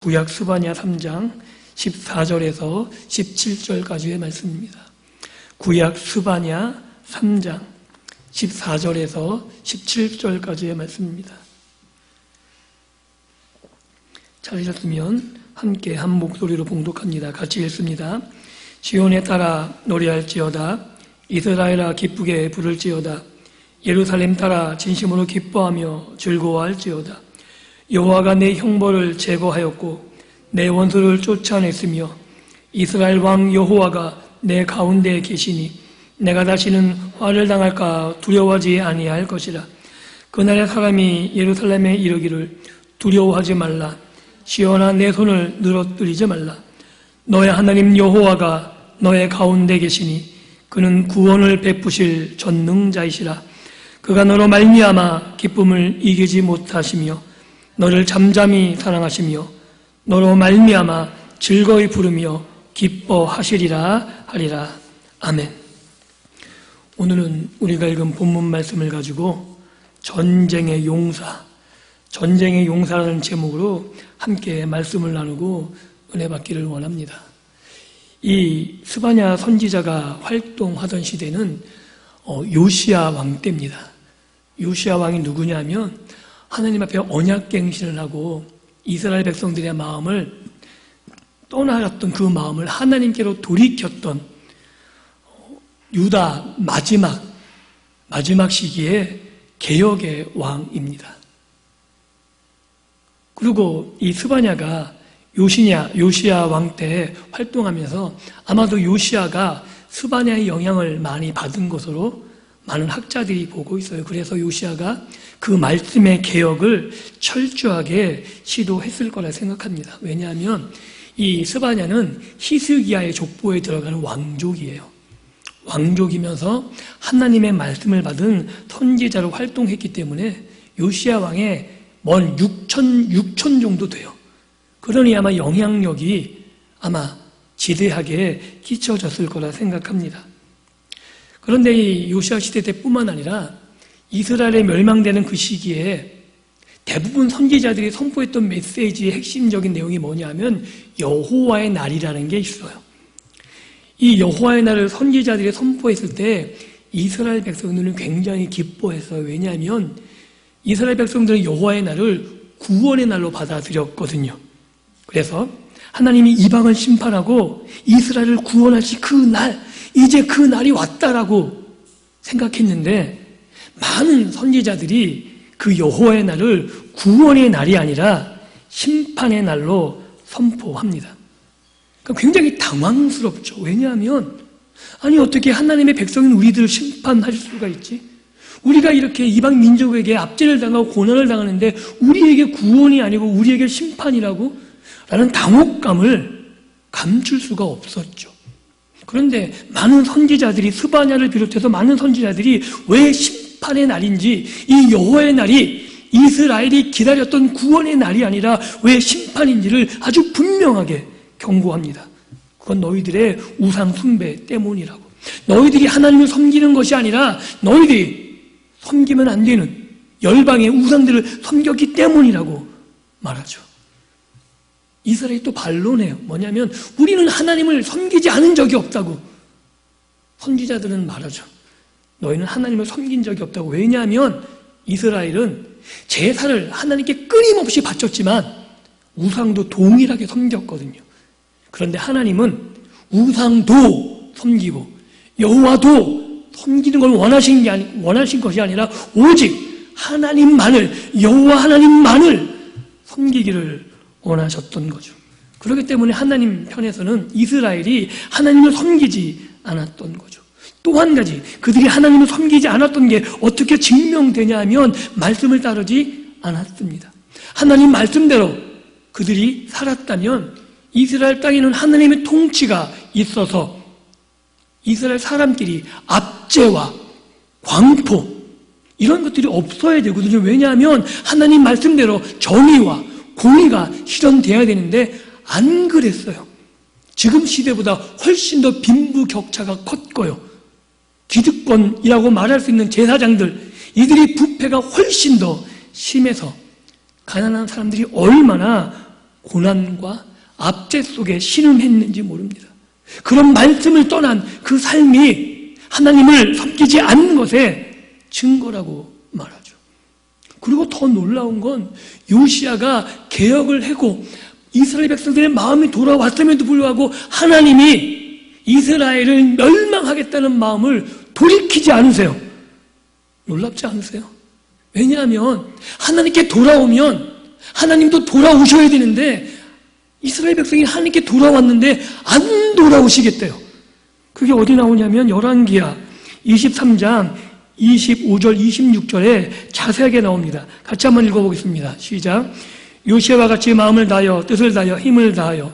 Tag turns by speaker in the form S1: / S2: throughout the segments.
S1: 구약 스바냐 3장 14절에서 17절까지의 말씀입니다. 구약 스바냐 3장 14절에서 17절까지의 말씀입니다. 찾으셨으면 함께 한 목소리로 봉독합니다. 같이 읽습니다. 시온에 따라 노래할지어다. 이스라엘아 기쁘게 부를지어다. 예루살렘 따라 진심으로 기뻐하며 즐거워할지어다. 여호와가 내 형벌을 제거하였고 내 원수를 쫓아냈으며 이스라엘 왕 여호와가 내 가운데 계시니 내가 다시는 화를 당할까 두려워하지 아니할 것이라. 그날의 사람이 예루살렘에 이르기를 두려워하지 말라. 시온아 내 손을 늘어뜨리지 말라. 너의 하나님 여호와가 너의 가운데 계시니 그는 구원을 베푸실 전능자이시라. 그가 너로 말미암아 기쁨을 이기지 못하시며 너를 잠잠히 사랑하시며 너로 말미암아 즐거이 부르며 기뻐하시리라 하리라. 아멘. 오늘은 우리가 읽은 본문 말씀을 가지고 전쟁의 용사라는 제목으로 함께 말씀을 나누고 은혜 받기를 원합니다. 이 스바냐 선지자가 활동하던 시대는 요시야 왕 때입니다. 요시야 왕이 누구냐면 하나님 앞에 언약갱신을 하고 이스라엘 백성들의 마음을 떠나갔던 그 마음을 하나님께로 돌이켰던 유다 마지막 시기의 개혁의 왕입니다. 그리고 이 스바냐가 요시야 왕 때 활동하면서 아마도 요시야가 스바냐의 영향을 많이 받은 것으로 많은 학자들이 보고 있어요. 그래서 요시야가 그 말씀의 개혁을 철저하게 시도했을 거라 생각합니다. 왜냐하면 이 스바냐는 히스기야의 족보에 들어가는 왕족이에요. 왕족이면서 하나님의 말씀을 받은 선지자로 활동했기 때문에 요시야 왕의 먼 6천 정도 돼요. 그러니 아마 영향력이 아마 지대하게 끼쳐졌을 거라 생각합니다. 그런데 이 요시야 시대 때뿐만 아니라 이스라엘에 멸망되는 그 시기에 대부분 선지자들이 선포했던 메시지의 핵심적인 내용이 뭐냐면 여호와의 날이라는 게 있어요. 이 여호와의 날을 선지자들이 선포했을 때 이스라엘 백성들은 굉장히 기뻐했어요. 왜냐하면 이스라엘 백성들은 여호와의 날을 구원의 날로 받아들였거든요. 그래서 하나님이 이방을 심판하고 이스라엘을 구원하실 그 날, 이제 그 날이 왔다라고 생각했는데 많은 선지자들이 그 여호와의 날을 구원의 날이 아니라 심판의 날로 선포합니다. 그러니까 굉장히 당황스럽죠. 왜냐하면 아니 어떻게 하나님의 백성인 우리들을 심판할 수가 있지? 우리가 이렇게 이방 민족에게 압제를 당하고 고난을 당하는데 우리에게 구원이 아니고 우리에게 심판이라고? 라는 당혹감을 감출 수가 없었죠. 그런데 많은 선지자들이 스바냐를 비롯해서 많은 선지자들이 왜 심판의 날인지 이 여호와의 날이 이스라엘이 기다렸던 구원의 날이 아니라 왜 심판인지를 아주 분명하게 경고합니다. 그건 너희들의 우상 숭배 때문이라고. 너희들이 하나님을 섬기는 것이 아니라 너희들이 섬기면 안 되는 열방의 우상들을 섬겼기 때문이라고 말하죠. 이스라엘이 또 반론해요. 뭐냐면 우리는 하나님을 섬기지 않은 적이 없다고. 선지자들은 말하죠. 너희는 하나님을 섬긴 적이 없다고. 왜냐하면 이스라엘은 제사를 하나님께 끊임없이 바쳤지만 우상도 동일하게 섬겼거든요. 그런데 하나님은 우상도 섬기고 여호와도 섬기는 걸 원하신 것이 아니라 오직 하나님만을, 여호와 하나님만을 섬기기를 원하셨던 거죠. 그렇기 때문에 하나님 편에서는 이스라엘이 하나님을 섬기지 않았던 거죠. 또 한 가지, 그들이 하나님을 섬기지 않았던 게 어떻게 증명되냐 하면 말씀을 따르지 않았습니다. 하나님 말씀대로 그들이 살았다면 이스라엘 땅에는 하나님의 통치가 있어서 이스라엘 사람끼리 압제와 광포 이런 것들이 없어야 되거든요. 왜냐하면 하나님 말씀대로 정의와 공의가 실현돼야 되는데 안 그랬어요. 지금 시대보다 훨씬 더 빈부격차가 컸고요. 기득권이라고 말할 수 있는 제사장들, 이들이 부패가 훨씬 더 심해서 가난한 사람들이 얼마나 고난과 압제 속에 신음했는지 모릅니다. 그런 말씀을 떠난 그 삶이 하나님을 섬기지 않는 것의 증거라고 말하죠. 그리고 더 놀라운 건 요시야가 개혁을 하고 이스라엘 백성들의 마음이 돌아왔음에도 불구하고 하나님이 이스라엘을 멸망하겠다는 마음을 돌이키지 않으세요. 놀랍지 않으세요? 왜냐하면 하나님께 돌아오면 하나님도 돌아오셔야 되는데 이스라엘 백성이 하나님께 돌아왔는데 안 돌아오시겠대요. 그게 어디 나오냐면 열왕기야 23장 25절 26절에 자세하게 나옵니다. 같이 한번 읽어보겠습니다. 시작. 요시야와 같이 마음을 다하여 뜻을 다하여 힘을 다하여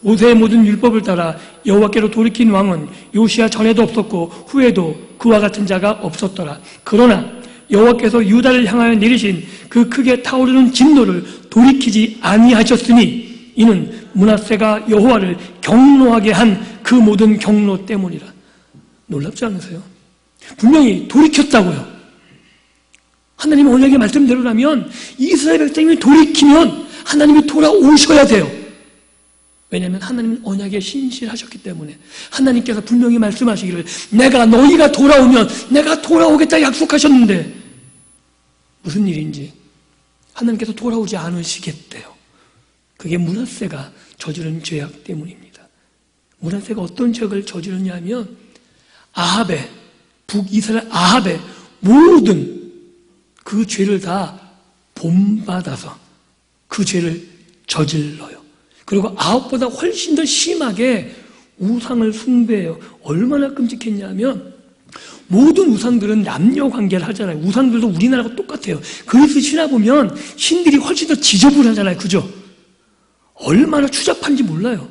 S1: 모세의 모든 율법을 따라 여호와께로 돌이킨 왕은 요시야 전에도 없었고 후에도 그와 같은 자가 없었더라. 그러나 여호와께서 유다를 향하여 내리신 그 크게 타오르는 진노를 돌이키지 아니하셨으니 이는 므낫세가 여호와를 경노하게 한 그 모든 경노 때문이라. 놀랍지 않으세요? 분명히 돌이켰다고요. 하나님의 언약의 말씀대로라면 이스라엘 백성이 돌이키면 하나님이 돌아오셔야 돼요. 왜냐하면 하나님은 언약에 신실하셨기 때문에 하나님께서 분명히 말씀하시기를 내가 너희가 돌아오면 내가 돌아오겠다 약속하셨는데 무슨 일인지 하나님께서 돌아오지 않으시겠대요. 그게 므낫세가 저지른 죄악 때문입니다. 므낫세가 어떤 죄악을 저지르냐면 아합의 북이스라엘 아합의 모든 그 죄를 다 본받아서 그 죄를 저질러요. 그리고 아합보다 훨씬 더 심하게 우상을 숭배해요. 얼마나 끔찍했냐면 모든 우상들은 남녀 관계를 하잖아요. 우상들도 우리나라하고 똑같아요. 그리스 신화 보면 신들이 훨씬 더 지저분하잖아요. 그죠? 얼마나 추잡한지 몰라요.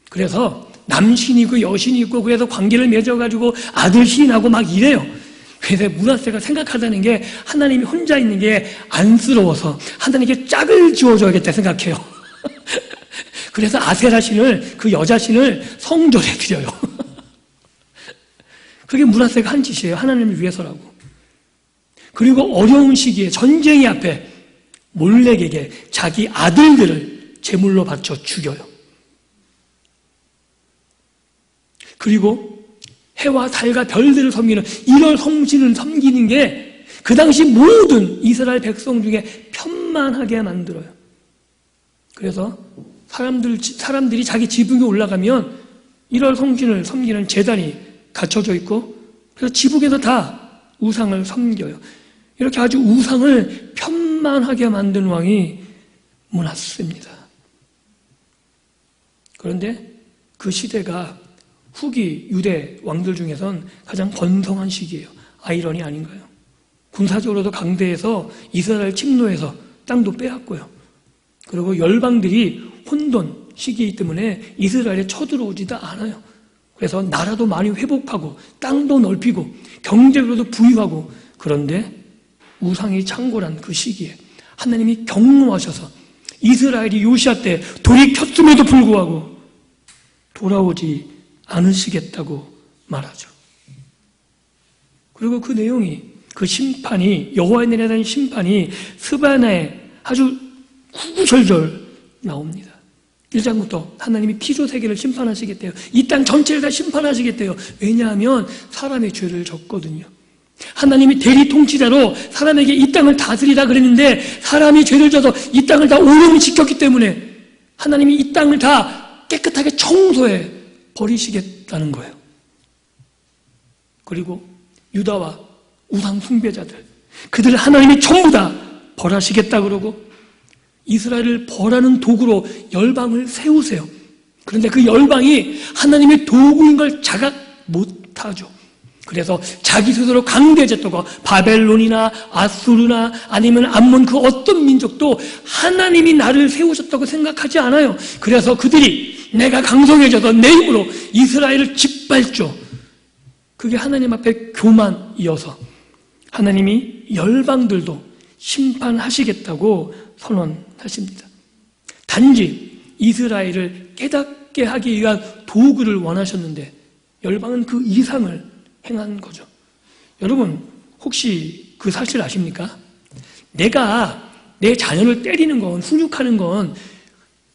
S1: 그래서 남신이 있고 여신이 있고 그래서 관계를 맺어가지고 아들 신하고 막 이래요. 그래서 므낫세가 생각하다는 게 하나님이 혼자 있는 게 안쓰러워서 하나님께 짝을 지어줘야겠다 생각해요. 그래서 아세라 신을 그 여자 신을 성전에 드려요. 그게 므낫세가 한 짓이에요. 하나님을 위해서라고. 그리고 어려운 시기에 전쟁이 앞에 몰렉에게 자기 아들들을 제물로 바쳐 죽여요. 그리고 해와 달과 별들을 섬기는 이런 성신을 섬기는 게 그 당시 모든 이스라엘 백성 중에 편만하게 만들어요. 그래서 사람들이 자기 지붕에 올라가면 1월 성신을 섬기는 제단이 갖춰져 있고 그래서 지붕에서 다 우상을 섬겨요. 이렇게 아주 우상을 편만하게 만든 왕이 므낫세입니다. 그런데 그 시대가 후기 유대 왕들 중에선 가장 번성한 시기예요. 아이러니 아닌가요? 군사적으로도 강대해서 이스라엘 침노해서 땅도 빼앗고요. 그리고 열방들이 혼돈 시기이기 때문에 이스라엘에 쳐들어오지도 않아요. 그래서 나라도 많이 회복하고 땅도 넓히고 경제적으로도 부유하고 그런데 우상이 창궐한 그 시기에 하나님이 경노하셔서 이스라엘이 요시야 때 돌이켰음에도 불구하고 돌아오지 않으시겠다고 말하죠. 그리고 그 내용이 그 심판이 여호와의 내려다니는 심판이 스바나에 아주 구구절절 나옵니다. 1장부터 하나님이 피조 세계를 심판하시겠대요. 이 땅 전체를 다 심판하시겠대요. 왜냐하면 사람의 죄를 졌거든요. 하나님이 대리 통치자로 사람에게 이 땅을 다스리라 그랬는데 사람이 죄를 져서 이 땅을 다 오염 시켰기 때문에 하나님이 이 땅을 다 깨끗하게 청소해 버리시겠다는 거예요. 그리고 유다와 우상 숭배자들 그들을 하나님이 전부 다 벌하시겠다 그러고 이스라엘을 벌하는 도구로 열방을 세우세요. 그런데 그 열방이 하나님의 도구인 걸 자각 못하죠. 그래서 자기 스스로 강대제도가 바벨론이나 아수르나 아니면 암몬 그 어떤 민족도 하나님이 나를 세우셨다고 생각하지 않아요. 그래서 그들이 내가 강성해져서 내 힘으로 이스라엘을 짓밟죠. 그게 하나님 앞에 교만이어서 하나님이 열방들도 심판하시겠다고 선언하십니다. 단지 이스라엘을 깨닫게 하기 위한 도구를 원하셨는데 열방은 그 이상을 행한 거죠. 여러분 혹시 그 사실 아십니까? 내가 내 자녀를 때리는 건 훈육하는 건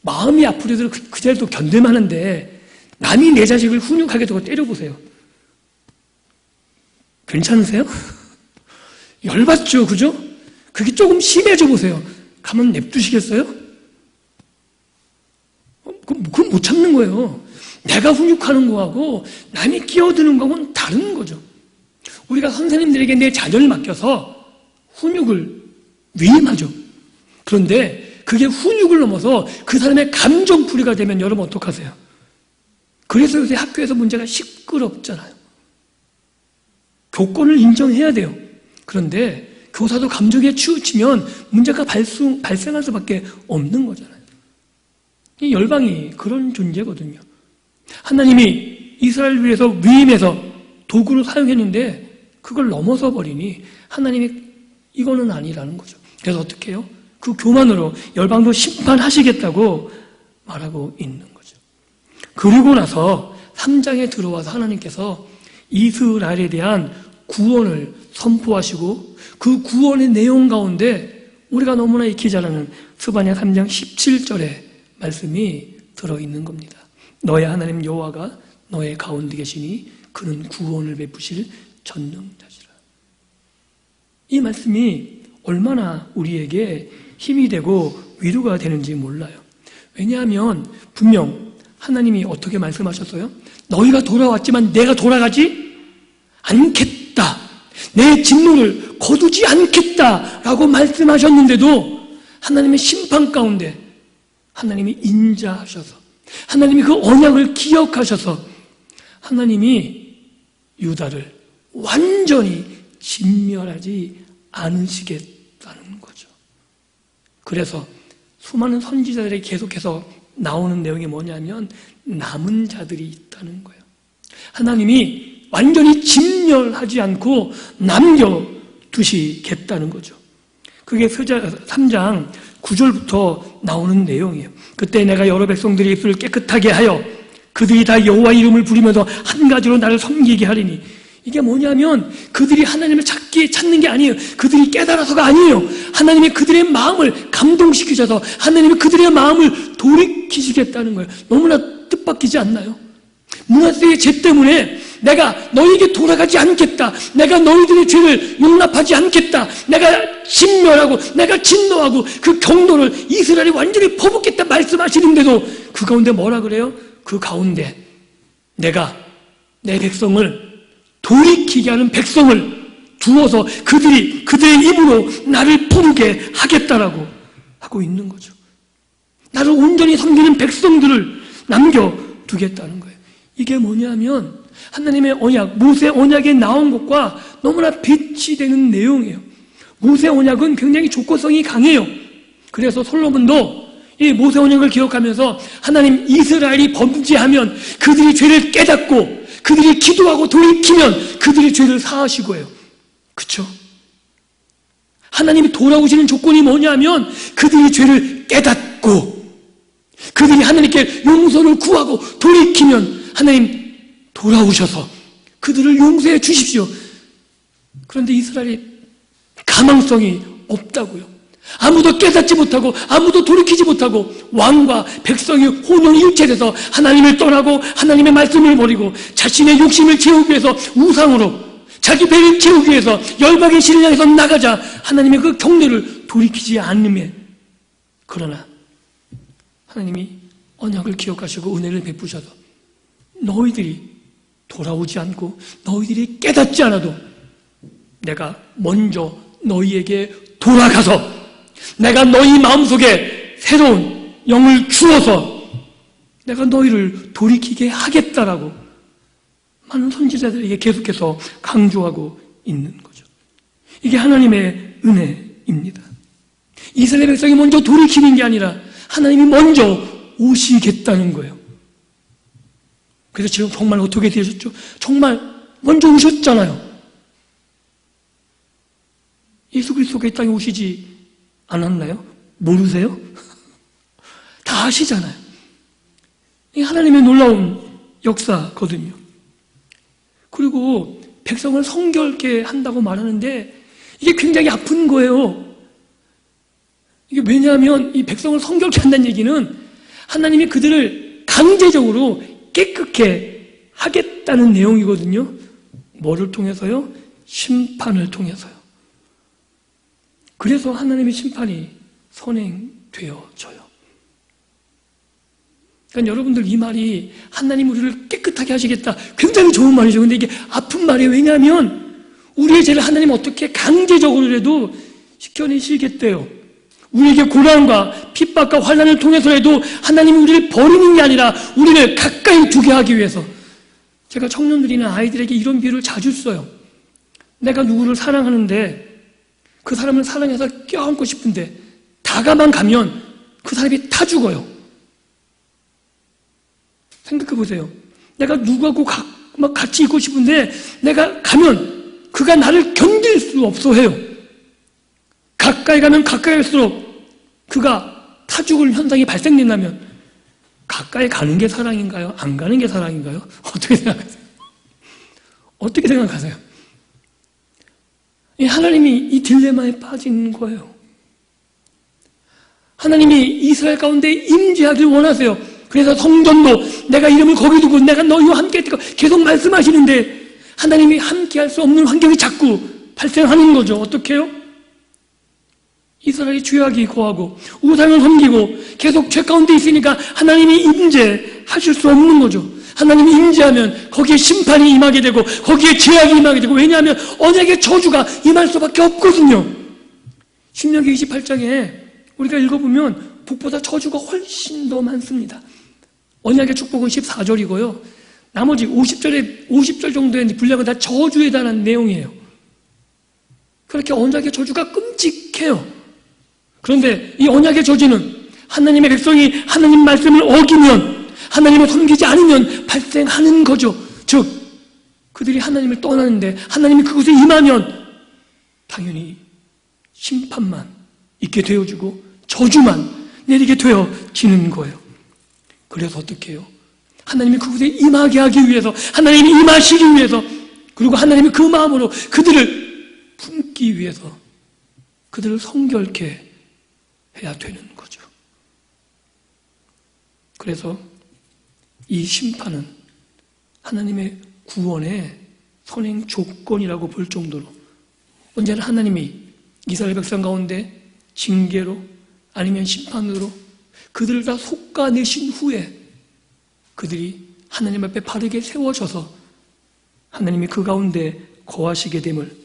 S1: 마음이 아프려도 그 자리도 견딜만한데 남이 내 자식을 훈육하게 두고 때려보세요. 괜찮으세요? 열받죠, 그죠? 그게 조금 심해져 보세요. 가만 냅두시겠어요? 그건 못 참는 거예요. 내가 훈육하는 거하고 남이 끼어드는 거하고는 다른 거죠. 우리가 선생님들에게 내 자녀를 맡겨서 훈육을 위임하죠. 그런데 그게 훈육을 넘어서 그 사람의 감정풀이가 되면 여러분 어떡하세요? 그래서 요새 학교에서 문제가 시끄럽잖아요. 교권을 인정해야 돼요. 그런데 교사도 감정에 치우치면 문제가 발생할 수밖에 없는 거잖아요. 이 열방이 그런 존재거든요. 하나님이 이스라엘을 위해서 위임해서 도구로 사용했는데 그걸 넘어서 버리니 하나님이 이거는 아니라는 거죠. 그래서 어떻게 해요? 그 교만으로 열방도 심판하시겠다고 말하고 있는 거죠. 그리고 나서 3장에 들어와서 하나님께서 이스라엘에 대한 구원을 선포하시고 그 구원의 내용 가운데 우리가 너무나 익히 잘 아는 스바냐 3장 17절에 말씀이 들어있는 겁니다. 너의 하나님 여호와가 너의 가운데 계시니 그는 구원을 베푸실 전능자시라. 이 말씀이 얼마나 우리에게 힘이 되고 위로가 되는지 몰라요. 왜냐하면 분명 하나님이 어떻게 말씀하셨어요? 너희가 돌아왔지만 내가 돌아가지 않겠다. 내 진노를 거두지 않겠다라고 말씀하셨는데도 하나님의 심판 가운데 하나님이 인자하셔서 하나님이 그 언약을 기억하셔서 하나님이 유다를 완전히 진멸하지 않으시겠다는 거죠. 그래서 수많은 선지자들이 계속해서 나오는 내용이 뭐냐면 남은 자들이 있다는 거예요. 하나님이 완전히 진멸하지 않고 남겨두시겠다는 거죠. 그게 3장 9절부터 나오는 내용이에요. 그때 내가 여러 백성들의 입술을 깨끗하게 하여 그들이 다 여호와 이름을 부리면서 한 가지로 나를 섬기게 하리니, 이게 뭐냐면 그들이 하나님을 찾는 게 아니에요. 그들이 깨달아서가 아니에요. 하나님이 그들의 마음을 감동시키셔서 하나님이 그들의 마음을 돌이키시겠다는 거예요. 너무나 뜻밖이지 않나요? 므낫세의 죄 때문에 내가 너희에게 돌아가지 않겠다. 내가 너희들의 죄를 용납하지 않겠다. 내가 진멸하고 내가 진노하고 그 경도를 이스라엘이 완전히 퍼붓겠다 말씀하시는데도 그 가운데 뭐라 그래요? 그 가운데 내가 내 백성을 돌이키게 하는 백성을 두어서 그들의 입으로 나를 부르게 하겠다라고 하고 있는 거죠. 나를 온전히 섬기는 백성들을 남겨두겠다는 거예요. 이게 뭐냐면 하나님의 언약, 모세 언약에 나온 것과 너무나 배치되는 내용이에요. 모세 언약은 굉장히 조건성이 강해요. 그래서 솔로몬도 이 모세 언약을 기억하면서 하나님 이스라엘이 범죄하면 그들이 죄를 깨닫고 그들이 기도하고 돌이키면 그들의 죄를 사하시고 해요. 그렇죠? 하나님이 돌아오시는 조건이 뭐냐면 그들이 죄를 깨닫고 그들이 하나님께 용서를 구하고 돌이키면 하나님 돌아오셔서 그들을 용서해 주십시오. 그런데 이스라엘이 가망성이 없다고요. 아무도 깨닫지 못하고 아무도 돌이키지 못하고 왕과 백성이 혼연일체돼서 하나님을 떠나고 하나님의 말씀을 버리고 자신의 욕심을 채우기 위해서 우상으로 자기 배를 채우기 위해서 열방의 신을 향해서 나가자 하나님의 그 경례를 돌이키지 않음에, 그러나 하나님이 언약을 기억하시고 은혜를 베푸셔서 너희들이 돌아오지 않고 너희들이 깨닫지 않아도 내가 먼저 너희에게 돌아가서 내가 너희 마음속에 새로운 영을 주어서 내가 너희를 돌이키게 하겠다라고 많은 선지자들에게 계속해서 강조하고 있는 거죠. 이게 하나님의 은혜입니다. 이스라엘 백성이 먼저 돌이키는 게 아니라 하나님이 먼저 오시겠다는 거예요. 그래서 지금 정말 어떻게 되셨죠? 정말 먼저 오셨잖아요. 예수 그리스도가 이 땅에 오시지 않았나요? 모르세요? 다 아시잖아요. 이게 하나님의 놀라운 역사거든요. 그리고 백성을 성결케 한다고 말하는데 이게 굉장히 아픈 거예요. 이게 왜냐하면 이 백성을 성결케 한다는 얘기는 하나님이 그들을 강제적으로 깨끗게 하겠다는 내용이거든요. 뭐를 통해서요? 심판을 통해서요. 그래서 하나님의 심판이 선행되어져요. 그러니까 여러분들 이 말이 하나님 우리를 깨끗하게 하시겠다. 굉장히 좋은 말이죠. 근데 이게 아픈 말이에요. 왜냐하면 우리의 죄를 하나님 어떻게 강제적으로라도 시켜내시겠대요. 우리에게 고난과 핍박과 환난을 통해서라도 하나님은 우리를 버리는 게 아니라 우리를 가까이 두게 하기 위해서. 제가 청년들이나 아이들에게 이런 비유를 자주 써요. 내가 누구를 사랑하는데 그 사람을 사랑해서 껴안고 싶은데 다가만 가면 그 사람이 타 죽어요. 생각해 보세요. 내가 누구하고 막 같이 있고 싶은데 내가 가면 그가 나를 견딜 수 없어 해요. 가까이 가면 가까이 갈수록 그가 타 죽을 현상이 발생된다면 가까이 가는 게 사랑인가요? 안 가는 게 사랑인가요? 어떻게 생각하세요? 어떻게 생각하세요? 하나님이 이 딜레마에 빠진 거예요. 하나님이 이스라엘 가운데 임재하길 원하세요. 그래서 성전도 내가 이름을 거기 두고 내가 너희와 함께 했다고 계속 말씀하시는데 하나님이 함께 할 수 없는 환경이 자꾸 발생하는 거죠. 어떻게 해요? 이스라엘이 죄악이 거하고 우상을 섬기고 계속 죄 가운데 있으니까 하나님이 임재하실 수 없는 거죠. 하나님이 임재하면 거기에 심판이 임하게 되고 거기에 죄악이 임하게 되고 왜냐하면 언약의 저주가 임할 수밖에 없거든요. 신명기 28장에 우리가 읽어보면 복보다 저주가 훨씬 더 많습니다. 언약의 축복은 14절이고요. 나머지 50절 정도의 분량은 다 저주에 관한 내용이에요. 그렇게 언약의 저주가 끔찍해요. 그런데 이 언약의 저주는 하나님의 백성이 하나님 말씀을 어기면 하나님을 섬기지 않으면 발생하는 거죠. 즉 그들이 하나님을 떠나는데 하나님이 그곳에 임하면 당연히 심판만 있게 되어지고 저주만 내리게 되어지는 거예요. 그래서 어떻게 해요? 하나님이 그곳에 임하게 하기 위해서 하나님이 임하시기 위해서 그리고 하나님이 그 마음으로 그들을 품기 위해서 그들을 성결케 해야 되는 거죠. 그래서 이 심판은 하나님의 구원의 선행 조건이라고 볼 정도로 언제나 하나님이 이스라엘 백성 가운데 징계로 아니면 심판으로 그들을 다 솎아내신 후에 그들이 하나님 앞에 바르게 세워져서 하나님이 그 가운데 거하시게 됨을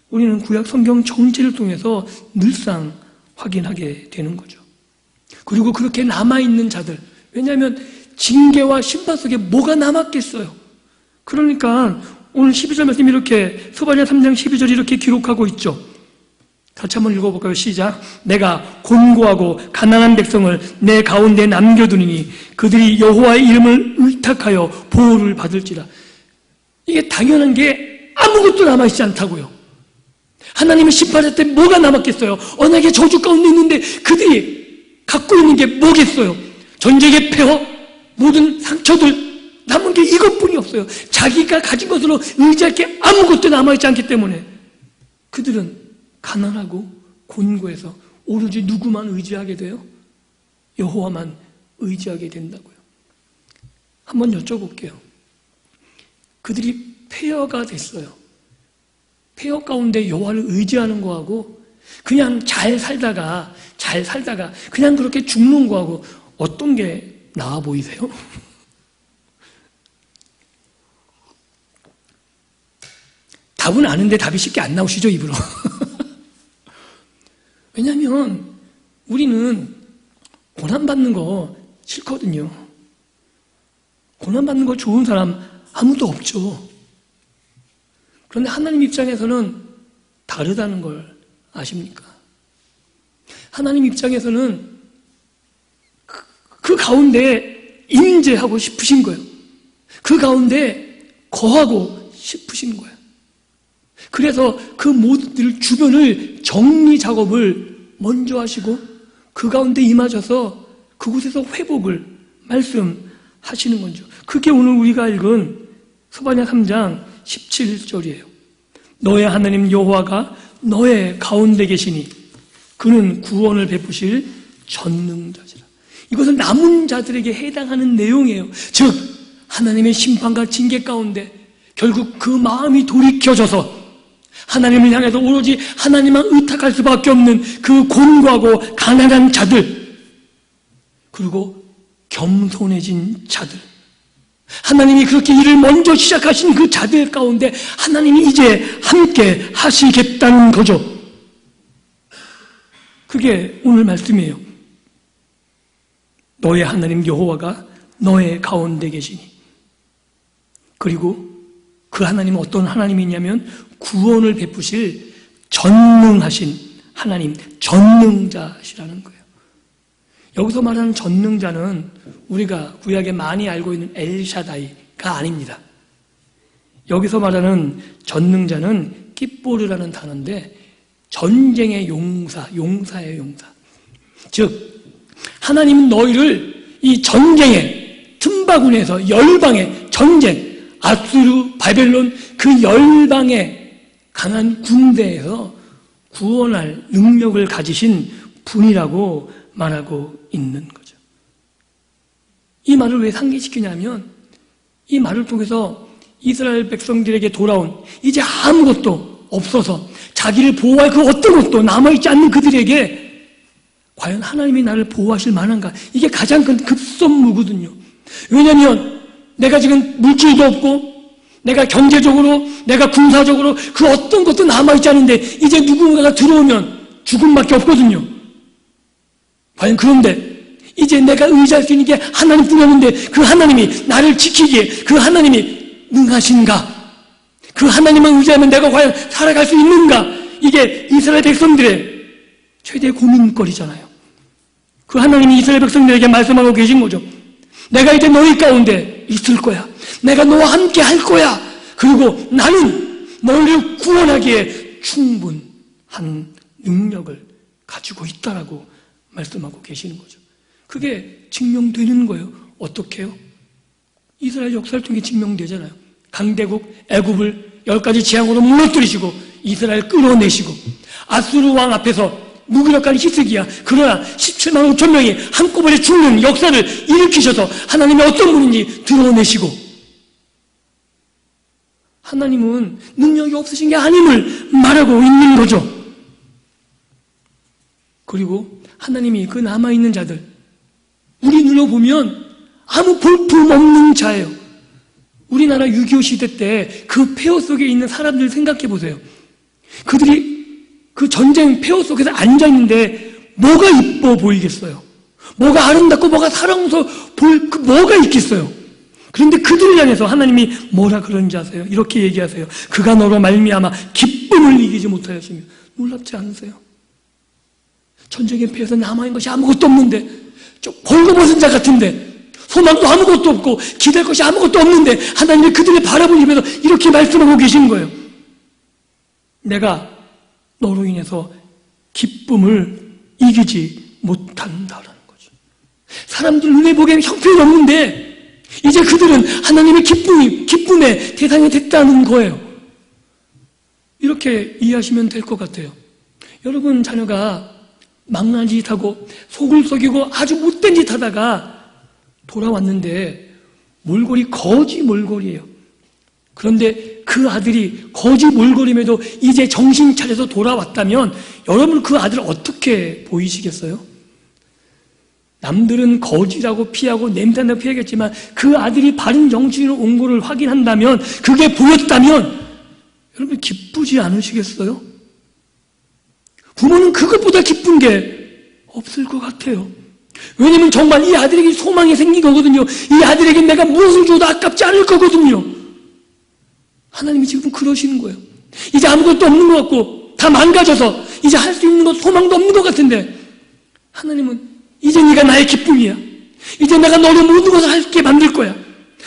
S1: 우리는 구약 성경 전체를 통해서 늘상 확인하게 되는 거죠. 그리고 그렇게 남아있는 자들, 왜냐하면 징계와 심판 속에 뭐가 남았겠어요. 그러니까 오늘 12절 말씀이 이렇게 스바냐 3장 12절이 이렇게 기록하고 있죠. 같이 한번 읽어볼까요? 시작. 내가 곤고하고 가난한 백성을 내 가운데 남겨두니 그들이 여호와의 이름을 의탁하여 보호를 받을지라. 이게 당연한 게 아무것도 남아있지 않다고요. 하나님의 심판할 때 뭐가 남았겠어요? 언약의 저주 가운데 있는데 그들이 갖고 있는 게 뭐겠어요? 전쟁의 폐허, 모든 상처들 남은 게 이것뿐이 없어요. 자기가 가진 것으로 의지할 게 아무것도 남아있지 않기 때문에 그들은 가난하고 곤고해서 오로지 누구만 의지하게 돼요? 여호와만 의지하게 된다고요. 한번 여쭤볼게요. 그들이 폐허가 됐어요. 폐허 가운데 여호와를 의지하는 거하고 그냥 잘 살다가 그냥 그렇게 죽는 거하고 어떤 게 나아 보이세요? 답은 아는데 답이 쉽게 안 나오시죠, 입으로. 왜냐하면 우리는 고난받는 거 싫거든요. 고난받는 거 좋은 사람 아무도 없죠. 그런데 하나님 입장에서는 다르다는 걸 아십니까? 하나님 입장에서는 그 가운데 임재하고 싶으신 거예요. 그 가운데 거하고 싶으신 거예요. 그래서 그 모든 주변을 정리 작업을 먼저 하시고 그 가운데 임하셔서 그곳에서 회복을 말씀하시는 거죠. 그게 오늘 우리가 읽은 스바냐 3장 17절이에요. 너의 하나님 여호와가 너의 가운데 계시니 그는 구원을 베푸실 전능자시라. 이것은 남은 자들에게 해당하는 내용이에요. 즉 하나님의 심판과 징계 가운데 결국 그 마음이 돌이켜져서 하나님을 향해서 오로지 하나님만 의탁할 수밖에 없는 그 곤고하고 가난한 자들, 그리고 겸손해진 자들, 하나님이 그렇게 일을 먼저 시작하신 그 자들 가운데 하나님이 이제 함께 하시겠다는 거죠. 그게 오늘 말씀이에요. 너의 하나님 여호와가 너의 가운데 계시니. 그리고 그 하나님은 어떤 하나님이냐면 구원을 베푸실 전능하신 하나님, 전능자시라는 거예요. 여기서 말하는 전능자는 우리가 구약에 많이 알고 있는 엘샤다이가 아닙니다. 여기서 말하는 전능자는 깃보르라는 단어인데 전쟁의 용사, 용사의 용사. 즉 하나님은 너희를 이 전쟁의 틈바구니에서 열방의 전쟁, 아수르, 바벨론 그 열방의 강한 군대에서 구원할 능력을 가지신 분이라고 말하고 있는 거죠. 이 말을 왜 상기시키냐면 이 말을 통해서 이스라엘 백성들에게 돌아온 이제 아무것도 없어서 자기를 보호할 그 어떤 것도 남아있지 않는 그들에게 과연 하나님이 나를 보호하실 만한가? 이게 가장 큰 급선무거든요. 왜냐하면 내가 지금 물질도 없고 내가 경제적으로 내가 군사적으로 그 어떤 것도 남아있지 않은데 이제 누군가가 들어오면 죽음밖에 없거든요. 과연 그런데 이제 내가 의지할 수 있는 게 하나님뿐이었는데 그 하나님이 나를 지키기에 그 하나님이 능하신가? 그 하나님만 의지하면 내가 과연 살아갈 수 있는가? 이게 이스라엘 백성들의 최대 고민거리잖아요. 그 하나님이 이스라엘 백성들에게 말씀하고 계신 거죠. 내가 이제 너희 가운데 있을 거야. 내가 너와 함께 할 거야. 그리고 나는 너희를 구원하기에 충분한 능력을 가지고 있다라고 말씀하고 계시는 거죠. 그게 증명되는 거예요. 어떻게 해요? 이스라엘 역사를 통해 증명되잖아요. 강대국 애굽을 10가지 재앙으로 무너뜨리시고 이스라엘 끌어내시고 아수르 왕 앞에서 무기력한 히스기야. 그러나 17만 5천 명이 한꺼번에 죽는 역사를 일으키셔서 하나님이 어떤 분인지 드러내시고 하나님은 능력이 없으신 게 아님을 말하고 있는 거죠. 그리고 하나님이 그 남아있는 자들, 우리 눈으로 보면 아무 볼품 없는 자예요. 우리나라 6.25 시대 때 그 폐허 속에 있는 사람들 생각해 보세요. 그들이 그 전쟁 폐허 속에서 앉아있는데 뭐가 이뻐 보이겠어요? 뭐가 아름답고 뭐가 사랑스러워 보일 그 뭐가 있겠어요? 그런데 그들을 향해서 하나님이 뭐라 그런지 아세요? 이렇게 얘기하세요. 그가 너로 말미암아 기쁨을 이기지 못하였으며. 놀랍지 않으세요? 전쟁의 피해서 남아있는 것이 아무것도 없는데 좀 벌거벗은 자 같은데 소망도 아무것도 없고 기댈 것이 아무것도 없는데 하나님이 그들을 바라보시면서 이렇게 말씀하고 계신 거예요. 내가 너로 인해서 기쁨을 이기지 못한다라는 거죠. 사람들 눈에 보기에는 형편이 없는데 이제 그들은 하나님의 기쁨의 대상이 됐다는 거예요. 이렇게 이해하시면 될 것 같아요. 여러분 자녀가 망나니 짓 하고 속을 속이고 아주 못된 짓 하다가 돌아왔는데 몰골이 거지 몰골이에요. 그런데 그 아들이 거지 몰골임에도 이제 정신 차려서 돌아왔다면 여러분 그 아들 어떻게 보이시겠어요? 남들은 거지라고 피하고 냄새나고 피하겠지만 그 아들이 바른 정신으로 온 거를 확인한다면 그게 보였다면 여러분 기쁘지 않으시겠어요? 부모는 그것보다 기쁜 게 없을 것 같아요. 왜냐면 정말 이 아들에게 소망이 생긴 거거든요. 이 아들에게 내가 무엇을 줘도 아깝지 않을 거거든요. 하나님이 지금 그러시는 거예요. 이제 아무것도 없는 것 같고 다 망가져서 이제 할 수 있는 것 소망도 없는 것 같은데 하나님은 이제 네가 나의 기쁨이야. 이제 내가 너를 모든 것을 할게 만들 거야.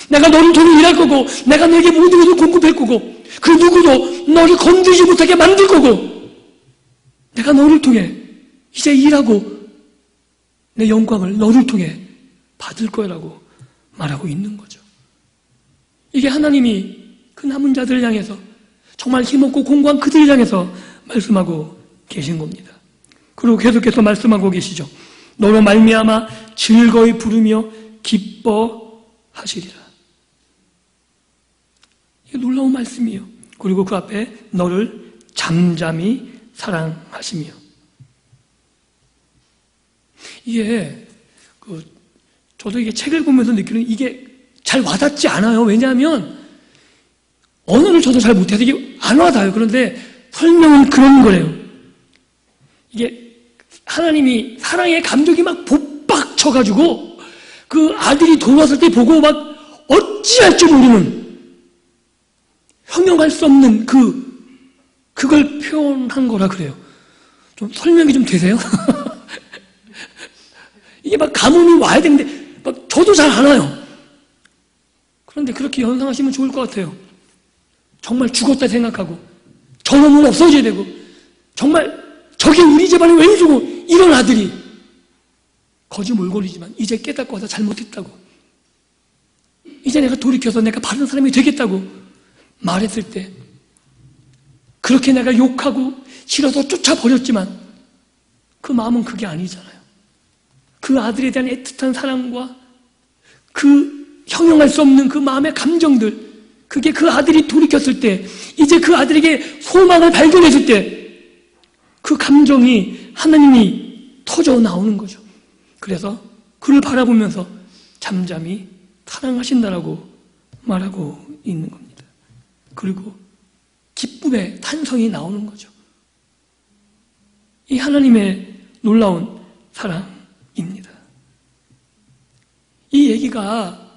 S1: 내가 너를 통해 일할 거고 내가 너에게 모든 것을 공급할 거고 그 누구도 너를 건드리지 못하게 만들 거고 내가 너를 통해 이제 일하고 내 영광을 너를 통해 받을 거라고 말하고 있는 거죠. 이게 하나님이 그 남은 자들을 향해서 정말 힘없고 공고한 그들을 향해서 말씀하고 계신 겁니다. 그리고 계속해서 말씀하고 계시죠. 너로 말미암아 즐거이 부르며 기뻐하시리라. 이게 놀라운 말씀이에요. 그리고 그 앞에 너를 잠잠히 사랑하시며. 이게 저도 이게 책을 보면서 느끼는 이게 잘 와닿지 않아요. 왜냐하면 언어를 저도 잘 못해서 이게 안 와닿아요. 그런데 설명은 그런 거래요. 이게 하나님이 사랑의 감정이 막 복박쳐가지고 그 아들이 돌아왔을 때 보고 막 어찌할 줄 모르는 형용할 수 없는 그걸 표현한 거라 그래요. 좀 설명이 좀 되세요? 이게 막 감흥이 와야 되는데 막 저도 잘 안 와요. 그런데 그렇게 연상하시면 좋을 것 같아요. 정말 죽었다 생각하고 저놈은 없어져야 되고 정말 저게 우리 집안에 왜 주고 이런 아들이 거짓 몰골이지만 이제 깨닫고 와서 잘못했다고 이제 내가 돌이켜서 내가 바른 사람이 되겠다고 말했을 때 그렇게 내가 욕하고 싫어서 쫓아버렸지만 그 마음은 그게 아니잖아요. 그 아들에 대한 애틋한 사랑과 그 형용할 수 없는 그 마음의 감정들, 그게 그 아들이 돌이켰을 때, 이제 그 아들에게 소망을 발견했을 때 그 감정이 하나님이 터져 나오는 거죠. 그래서 그를 바라보면서 잠잠히 사랑하신다라고 말하고 있는 겁니다. 그리고 기쁨의 탄성이 나오는 거죠. 이 하나님의 놀라운 사랑입니다. 이 얘기가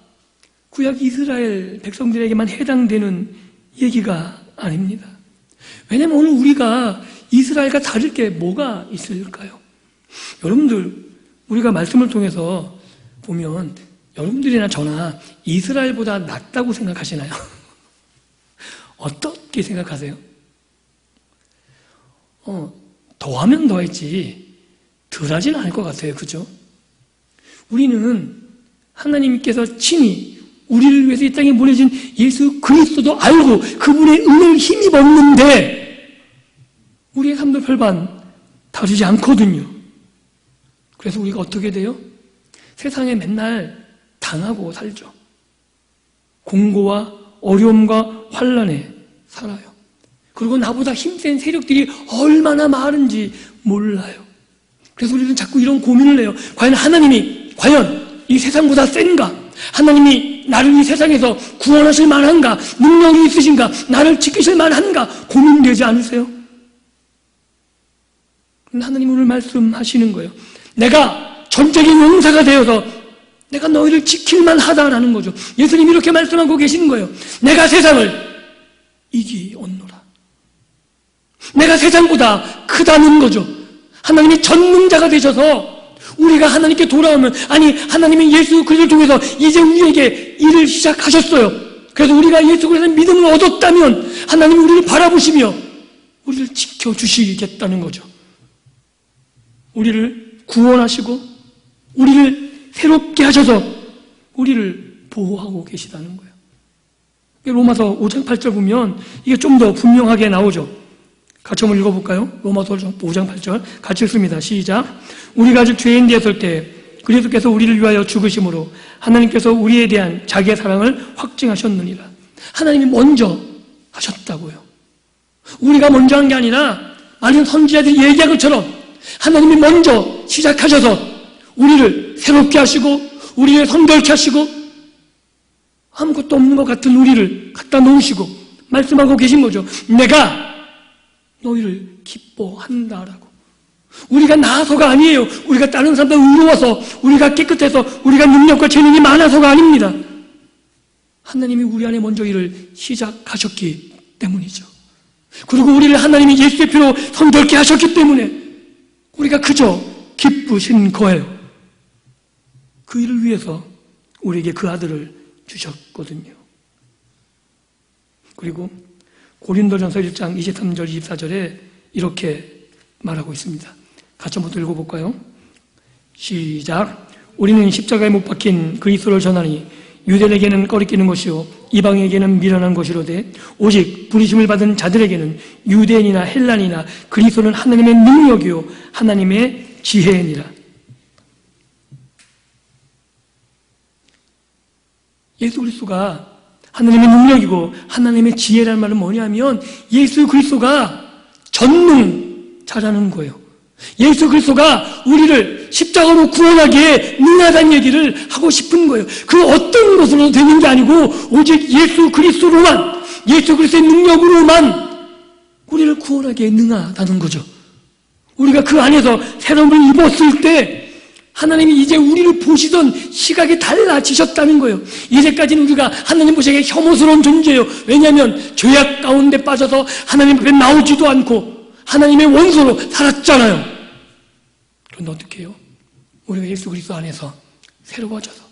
S1: 구약 이스라엘 백성들에게만 해당되는 얘기가 아닙니다. 왜냐하면 오늘 우리가 이스라엘과 다를 게 뭐가 있을까요? 여러분들 우리가 말씀을 통해서 보면 여러분들이나 저나 이스라엘보다 낫다고 생각하시나요? 어떻게 생각하세요? 더하면 더했지 덜하지는 않을 것 같아요. 그죠? 우리는 하나님께서 친히 우리를 위해서 이 땅에 보내신 예수 그리스도도 알고 그분의 은혜를 힘입었는데 우리의 삶도 별반 다르지 않거든요. 그래서 우리가 어떻게 돼요? 세상에 맨날 당하고 살죠. 공고와 어려움과 환난에 살아요. 그리고 나보다 힘센 세력들이 얼마나 많은지 몰라요. 그래서 우리는 자꾸 이런 고민을 해요. 과연 하나님이 이 세상보다 센가? 하나님이 나를 이 세상에서 구원하실 만한가? 능력이 있으신가? 나를 지키실 만한가? 고민되지 않으세요? 하나님 오늘 말씀하시는 거예요. 내가 전적인 용사가 되어서 내가 너희를 지킬 만하다라는 거죠. 예수님이 이렇게 말씀하고 계시는 거예요. 내가 세상을 이기었노라. 내가 세상보다 크다는 거죠. 하나님이 전능자가 되셔서 우리가 하나님께 돌아오면 하나님이 예수 그리스도를 통해서 이제 우리에게 일을 시작하셨어요. 그래서 우리가 예수 그리스도의 믿음을 얻었다면 하나님이 우리를 바라보시며 우리를 지켜주시겠다는 거죠. 우리를 구원하시고 우리를 새롭게 하셔서 우리를 보호하고 계시다는 거예요. 로마서 5장 8절 보면 이게 좀 더 분명하게 나오죠. 같이 한번 읽어볼까요? 로마서 5장 8절 같이 읽습니다. 시작. 우리가 아직 죄인 되었을 때 그리스도께서 우리를 위하여 죽으심으로 하나님께서 우리에 대한 자기의 사랑을 확증하셨느니라. 하나님이 먼저 하셨다고요. 우리가 먼저 한 게 아니라 많은 선지자들이 얘기한 것처럼 하나님이 먼저 시작하셔서 우리를 새롭게 하시고 우리를 성결케 하시고 아무것도 없는 것 같은 우리를 갖다 놓으시고 말씀하고 계신 거죠. 내가 너희를 기뻐한다라고. 우리가 나아서가 아니에요. 우리가 다른 사람들 의로워서 우리가 깨끗해서 우리가 능력과 재능이 많아서가 아닙니다. 하나님이 우리 안에 먼저 일을 시작하셨기 때문이죠. 그리고 우리를 하나님이 예수의 피로 성결케 하셨기 때문에 우리가 그저 기쁘신 거예요. 그 일을 위해서 우리에게 그 아들을 주셨거든요. 그리고 고린도전서 1장 23절 24절에 이렇게 말하고 있습니다. 같이 한번 또 읽어볼까요? 시작. 우리는 십자가에 못 박힌 그리스도를 전하니 유대인에게는 꺼리끼는 것이요 이방에게는 미련한 것이로되 오직 부르심을 받은 자들에게는 유대인이나 헬란이나 그리스도는 하나님의 능력이요 하나님의 지혜니라. 예수 그리스도가 하나님의 능력이고 하나님의 지혜라는 말은 뭐냐면 예수 그리스도가 전능자라는 거예요. 예수 그리스도가 우리를 십자가로 구원하기에 능하다는 얘기를 하고 싶은 거예요. 그 어떤 것으로 되는 게 아니고 오직 예수 그리스도로만, 예수 그리스도의 능력으로만 우리를 구원하기에 능하다는 거죠. 우리가 그 안에서 새로움을 입었을 때 하나님이 이제 우리를 보시던 시각이 달라지셨다는 거예요. 이제까지는 우리가 하나님 보시기에 혐오스러운 존재예요. 왜냐하면 죄악 가운데 빠져서 하나님 앞에 나오지도 않고 하나님의 원수로 살았잖아요. 그런데 어떻게 해요? 우리가 예수 그리스도 안에서 새로워져서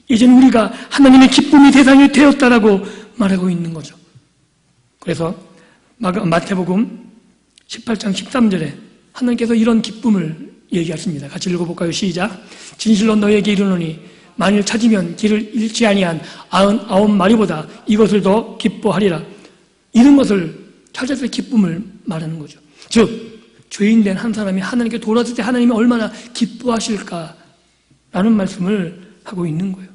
S1: 이제는 우리가 하나님의 기쁨의 대상이 되었다라고 말하고 있는 거죠. 그래서 마태복음 18장 13절에 하나님께서 이런 기쁨을 얘기하십니다. 같이 읽어볼까요? 시작. 진실로 너에게 이르노니 만일 찾으면 길을 잃지 아니한 99마리보다 이것을 더 기뻐하리라. 이런 것을 찾아서 기쁨을 말하는 거죠. 즉 죄인된 한 사람이 하나님께 돌아왔을 때 하나님이 얼마나 기뻐하실까라는 말씀을 하고 있는 거예요.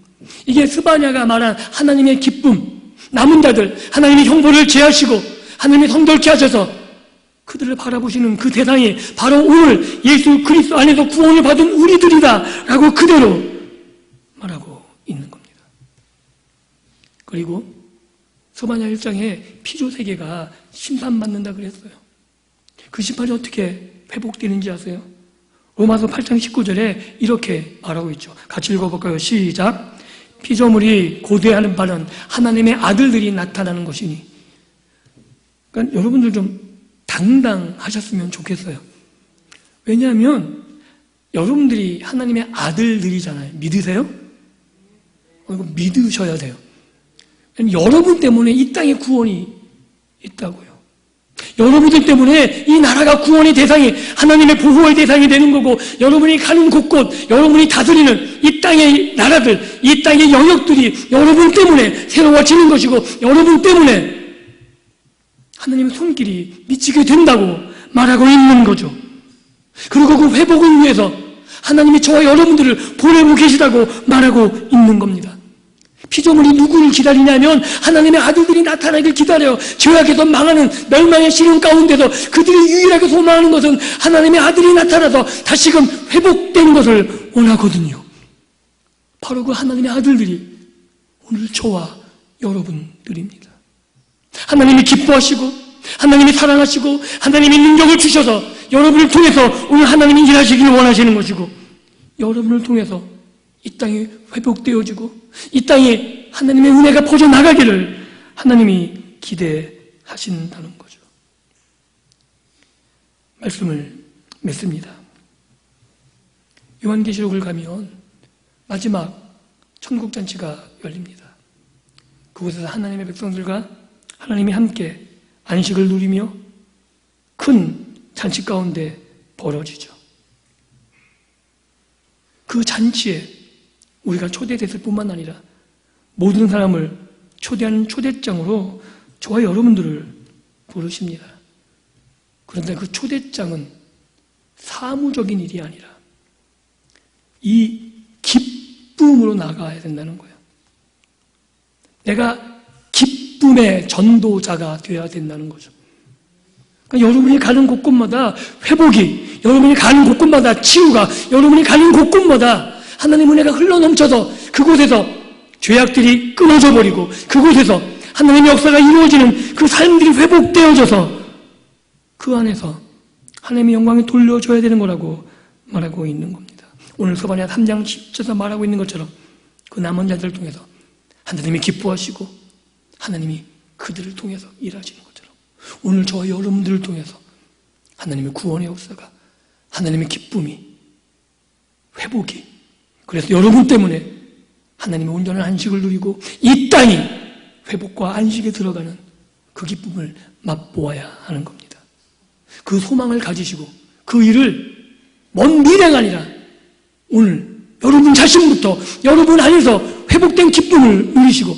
S1: 이게 스바냐가 말한 하나님의 기쁨, 남은 자들 하나님의 형벌을 제하시고 하나님이 성결케 하셔서 그들을 바라보시는 그 대상이 바로 오늘 예수 그리스도 안에서 구원을 받은 우리들이다라고 그대로 말하고 있는 겁니다. 그리고 스바냐 1장에 피조 세계가 심판받는다 그랬어요. 그 심판이 어떻게 회복되는지 아세요? 로마서 8장 19절에 이렇게 말하고 있죠. 같이 읽어볼까요? 시작. 피조물이 고대하는 바는 하나님의 아들들이 나타나는 것이니. 그러니까 여러분들 좀 당당하셨으면 좋겠어요. 왜냐하면 여러분들이 하나님의 아들들이잖아요. 믿으세요? 이거 믿으셔야 돼요. 여러분 때문에 이 땅에 구원이 있다고요. 여러분들 때문에 이 나라가 구원의 대상이, 하나님의 보호의 대상이 되는 거고, 여러분이 가는 곳곳, 여러분이 다스리는 이 땅의 나라들, 이 땅의 영역들이 여러분 때문에 새로워지는 것이고, 여러분 때문에 하나님의 손길이 미치게 된다고 말하고 있는 거죠. 그리고 그 회복을 위해서 하나님이 저와 여러분들을 보내고 계시다고 말하고 있는 겁니다. 피조물이 누구를 기다리냐면 하나님의 아들들이 나타나길 기다려요. 죄악에서 망하는 멸망의 시련 가운데서 그들이 유일하게 소망하는 것은 하나님의 아들이 나타나서 다시금 회복된 것을 원하거든요. 바로 그 하나님의 아들들이 오늘 저와 여러분들입니다. 하나님이 기뻐하시고 하나님이 사랑하시고 하나님이 능력을 주셔서 여러분을 통해서 오늘 하나님이 일하시길 원하시는 것이고, 여러분을 통해서 이 땅이 회복되어지고 이 땅에 하나님의 은혜가 퍼져나가기를 하나님이 기대하신다는 거죠. 말씀을 맺습니다. 요한계시록을 가면 마지막 천국잔치가 열립니다. 그곳에서 하나님의 백성들과 하나님이 함께 안식을 누리며 큰 잔치 가운데 벌어지죠. 그 잔치에 우리가 초대됐을 뿐만 아니라 모든 사람을 초대하는 초대장으로 저와 여러분들을 부르십니다. 그런데 그 초대장은 사무적인 일이 아니라 이 기쁨으로 나가야 된다는 거예요. 내가 기쁨의 전도자가 되어야 된다는 거죠. 그러니까 여러분이 가는 곳곳마다 회복이, 여러분이 가는 곳곳마다 치유가, 여러분이 가는 곳곳마다 하나님의 은혜가 흘러넘쳐서 그곳에서 죄악들이 끊어져 버리고 그곳에서 하나님의 역사가 이루어지는 그 삶들이 회복되어져서 그 안에서 하나님의 영광이 돌려줘야 되는 거라고 말하고 있는 겁니다. 오늘 스바냐 3장 10절에서 말하고 있는 것처럼 그 남은 자들을 통해서 하나님이 기뻐하시고 하나님이 그들을 통해서 일하시는 것처럼 오늘 저와 여러분들을 통해서 하나님의 구원의 역사가, 하나님의 기쁨이, 회복이, 그래서 여러분 때문에 하나님의 온전한 안식을 누리고 이 땅이 회복과 안식에 들어가는 그 기쁨을 맛보아야 하는 겁니다. 그 소망을 가지시고 그 일을 먼 미래가 아니라 오늘 여러분 자신부터 여러분 안에서 회복된 기쁨을 누리시고,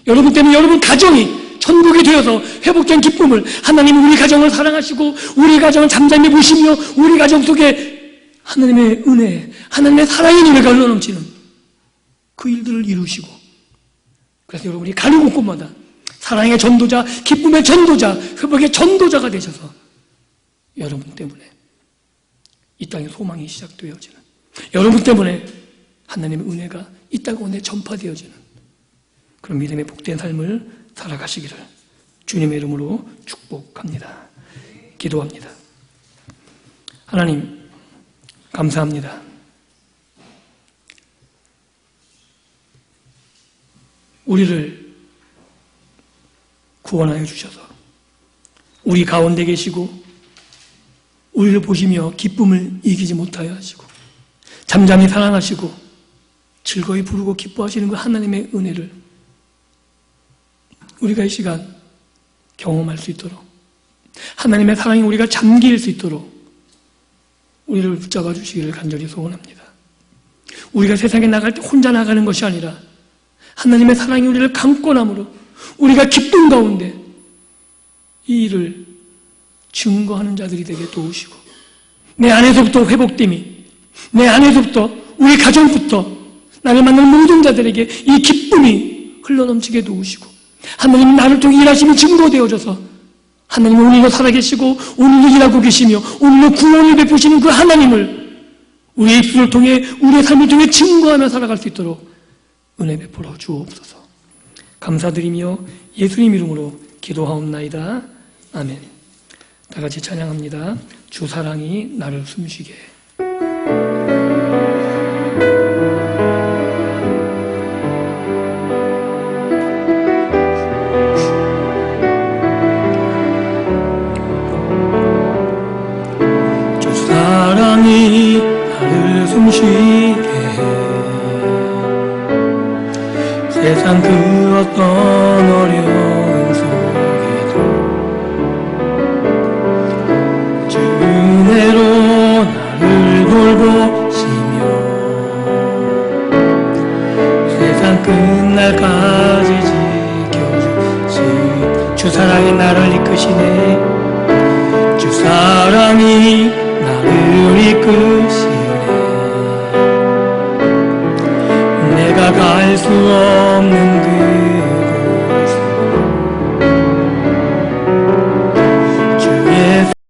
S1: 여러분 때문에 여러분 가정이 천국이 되어서 회복된 기쁨을, 하나님은 우리 가정을 사랑하시고 우리 가정을 잠잠히 보시며 우리 가정 속에 하나님의 은혜, 하나님의 사랑의 노래가 흘러넘치는 그 일들을 이루시고 그래서 여러분이 가는 곳곳마다 사랑의 전도자, 기쁨의 전도자, 회복의 전도자가 되셔서 여러분 때문에 이 땅에 소망이 시작되어지는, 여러분 때문에 하나님의 은혜가 이 땅 가운데 전파되어지는 그런 믿음의 복된 삶을 살아가시기를 주님의 이름으로 축복합니다. 기도합니다. 하나님, 감사합니다. 우리를 구원하여 주셔서 우리 가운데 계시고 우리를 보시며 기쁨을 이기지 못하여 하시고 잠잠히 사랑하시고 즐거이 부르고 기뻐하시는 그 하나님의 은혜를 우리가 이 시간 경험할 수 있도록, 하나님의 사랑이 우리가 잠길 수 있도록 우리를 붙잡아 주시기를 간절히 소원합니다. 우리가 세상에 나갈 때 혼자 나가는 것이 아니라 하나님의 사랑이 우리를 감고 남으로 우리가 기쁨 가운데 이 일을 증거하는 자들이 되게 도우시고, 내 안에서부터 회복됨이, 내 안에서부터 우리 가정부터 나를 만난 모든 자들에게 이 기쁨이 흘러넘치게 도우시고, 하나님이 나를 통해 일하심이 증거되어져서 하나님은 오늘도 살아계시고 오늘도 일하고 계시며 오늘도 구원을 베푸시는 그 하나님을 우리의 입술을 통해, 우리의 삶을 통해 증거하며 살아갈 수 있도록 은혜 베풀어 주옵소서. 감사드리며 예수님 이름으로 기도하옵나이다. 아멘. 다 같이 찬양합니다. 주 사랑이 나를 숨쉬게. 주 사랑이 나를 숨쉬게 해. 세상 그 어떤 어려움 속에도 주 은혜로 나를 돌보시며 세상 끝날까지 지켜주시. 주 사랑이 나를 이끄시네. 주 사랑이 나를 이끄시네. 내가 갈 수 없는 그